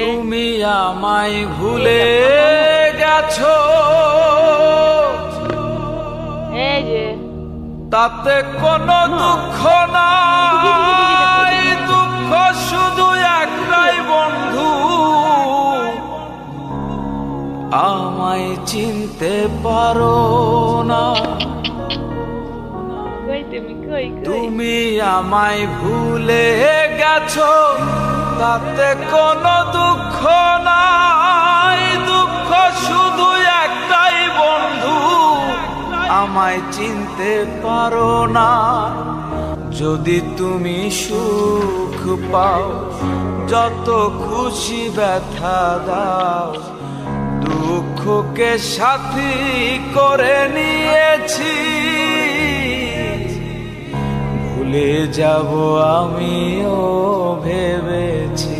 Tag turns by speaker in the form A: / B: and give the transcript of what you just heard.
A: তুমি আমায় ভুলে গেছো, তাতে কোনো দুঃখ নাই, দুঃখ শুধু একটাই বন্ধু, আমায় চিনতে পারো না। তুমি আমায় ভুলে গেছো, তাতে কোনো দুঃখ নাই, দুঃখ শুধু একটাই বন্ধু, আমায় চিনতে পারো না। যদি তুমি সুখ পাও, যত খুশি ব্যথা দাও, দুঃখকে সাথী করে নিয়েছি, ভুলে যাব আমিও ভেবেছি।